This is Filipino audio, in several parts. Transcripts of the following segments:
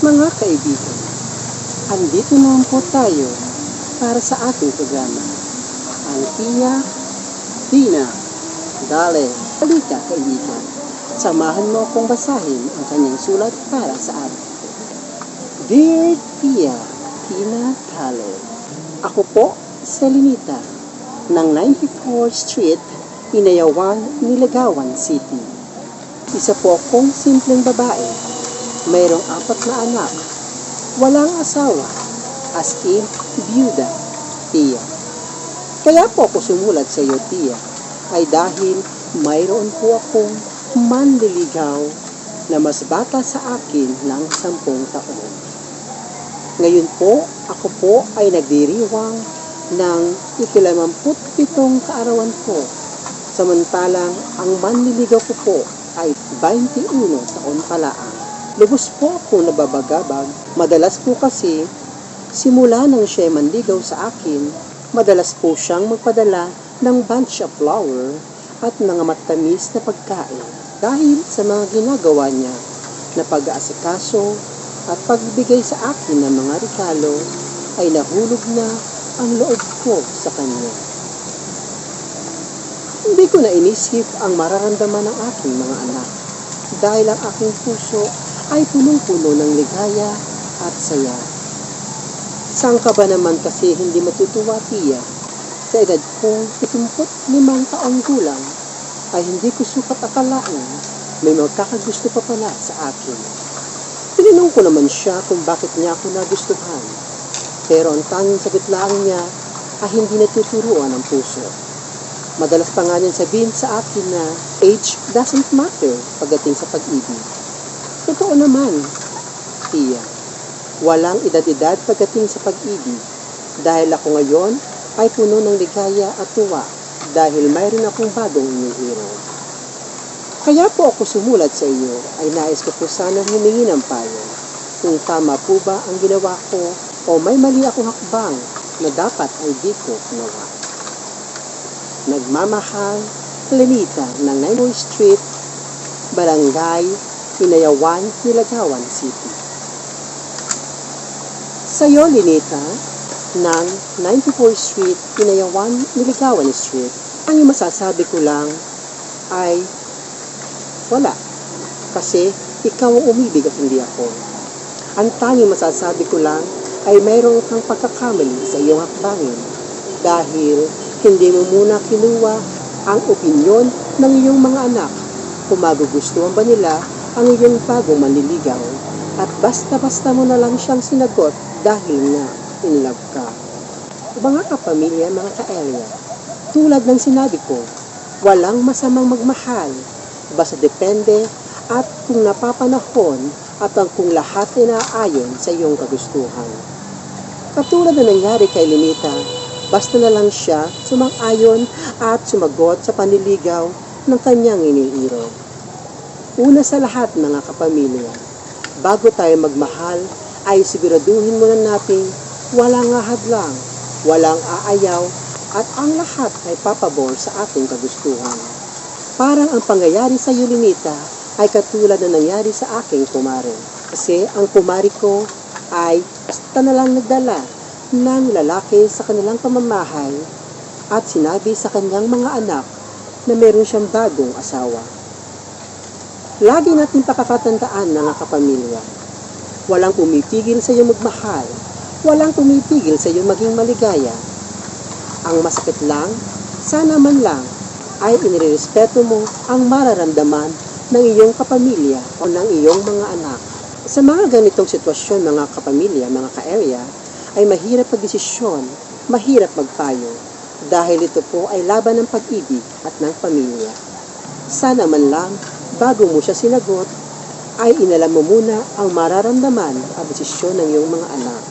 Mga kaibigan, andito naman po tayo para sa ating programa. Ang Tina, Dale, halika kaibigan. Samahan mo akong basahin ang kanyang sulat para sa atin. Dear Tina, Dale, ako po si Lenita ng 94th Street, Inayawan, Nilagawan City. Isa po akong simpleng babae. Mayroong 4 na anak. Walang asawa. As in, biyuda, Tia. Kaya po ako sumulat sa iyo, Tia, ay dahil mayroon po akong manliligaw na mas bata sa akin ng 10 taon. Ngayon po, ako po ay nagdiriwang ng 57 kaarawan ko. Samantalang ang manliligaw ko po ay 21 taon palaang. Lubos po ako nababagabag. Madalas po kasi, simula nang siya manligaw sa akin, madalas po siyang magpadala ng bunch of flower at mga matamis na pagkain. Dahil sa mga ginagawa niya na pag-aasikaso at pagbigay sa akin ng mga regalo, ay nahulog na ang loob ko sa kanya. Hindi ko na inisip ang mararamdaman ng aking mga anak dahil ang aking puso ay punong-puno ng ligaya at saya. Saan ka ba naman kasi hindi matutuwa, Tia? Sa edad kong 75 taong gulang, ay hindi ko sukat akalain may magkakagusto pa pala sa akin. Tinanong ko naman siya kung bakit niya ako nagustuhan. Pero ang tanging sagot lang niya ay hindi natuturuan ang puso. Madalas pa nga niyan sabihin sa akin na age doesn't matter pagdating sa pag-ibig. Totoo naman, Tia. Walang edad-edad pagdating sa pag-ibig dahil ako ngayon ay puno ng ligaya at tuwa dahil mayroon akong bagong inihiro. Kaya po ako sumulat sa iyo ay nais ko po sana humingi ng payo kung tama po ba ang ginawa ko o may mali akong hakbang na dapat ay di ko ginawa. Nagmamahal, Lenita ng 94th Street, Barangay Inayawan, Nilagawan City. Sa iyo, Lenita, ng 94th Street, Inayawan, Nilagawan Street, ang masasabi ko lang ay wala. Kasi ikaw ang umibig at hindi ako. Ang tanging masasabi ko lang ay mayroong kang pagkakamali sa iyong hakbangin dahil hindi mo muna kinuha ang opinyon ng iyong mga anak kung magugustuhan ba nila ang iyong bagong manliligaw at basta-basta mo na lang siyang sinagot dahil nga in love ka. Mga kapamilya, mga ka-area, tulad ng sinabi ko, walang masamang magmahal, basta depende at kung napapanahon at ang kung lahat ay naayon sa iyong kagustuhan. Katulad na nangyari kay Lenita, basta na lang siya sumang-ayon at sumagot sa panliligaw ng kanyang iniiro. Una sa lahat, mga kapamilya, bago tayo magmahal ay siguraduhin muna natin walang hadlang, walang aayaw at ang lahat ay papabor sa ating kagustuhan. Parang ang pangyayari sa iyo, Lenita, ay katulad na nangyari sa aking kumare. Kasi ang kumari ko ay basta na lang nagdala ng lalaki sa kanilang pamamahay at sinabi sa kanyang mga anak na meron siyang bagong asawa. Lagi natin pakakatandaan, mga kapamilya, walang pumipigil sa iyo magmahal, walang pumipigil sa iyo maging maligaya. Ang masakit lang, sana man lang, ay inirespeto mo ang mararamdaman ng iyong kapamilya o ng iyong mga anak. Sa mga ganitong sitwasyon, mga kapamilya, mga ka-area, ay mahirap magdesisyon, mahirap magpayo, dahil ito po ay laban ng pag-ibig at ng pamilya. Sana man lang, bago mo siya sinagot, ay inalam mo muna ang mararamdaman at desisyon ng iyong mga anak.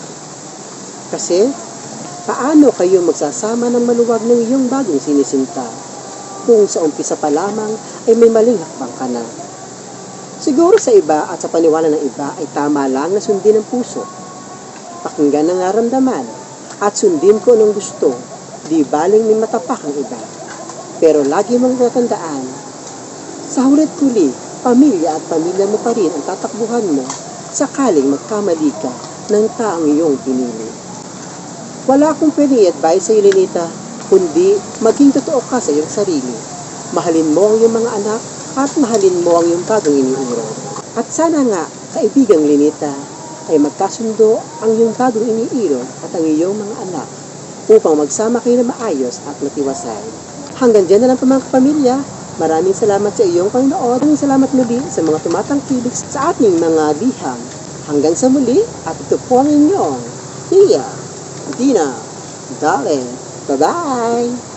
Kasi, paano kayo magsasama ng maluwag ng iyong bagong sinisinta kung sa umpisa pa lamang ay may maling hakbang ka na? Siguro sa iba at sa paniwala ng iba ay tama lang na sundin ang puso. Pakinggan ang naramdaman at sundin ko anong gusto, di baling may matapak ang iba. Pero lagi mong tatandaan, sa hulit huli, pamilya at pamilya mo pa rin ang tatakbuhan mo sakaling magkamali ka ng taong iyong pinili. Wala akong pwedeng i-advise sa iyo, Lenita, kundi maging totoo ka sa iyong sarili. Mahalin mo ang iyong mga anak at mahalin mo ang iyong bagong iniirog. At sana nga, kaibigang Lenita, ay magkasundo ang iyong bagong iniirog at ang iyong mga anak upang magsama kayo na maayos at matiwasay. Hanggang dyan na lang po mga kapamilya. Maraming salamat sa iyong panonood. Maraming salamat muli sa mga tumatangkilik sa ating mga liham. Hanggang sa muli, at ito po ang inyong Tia Dina Dale. Bye-bye!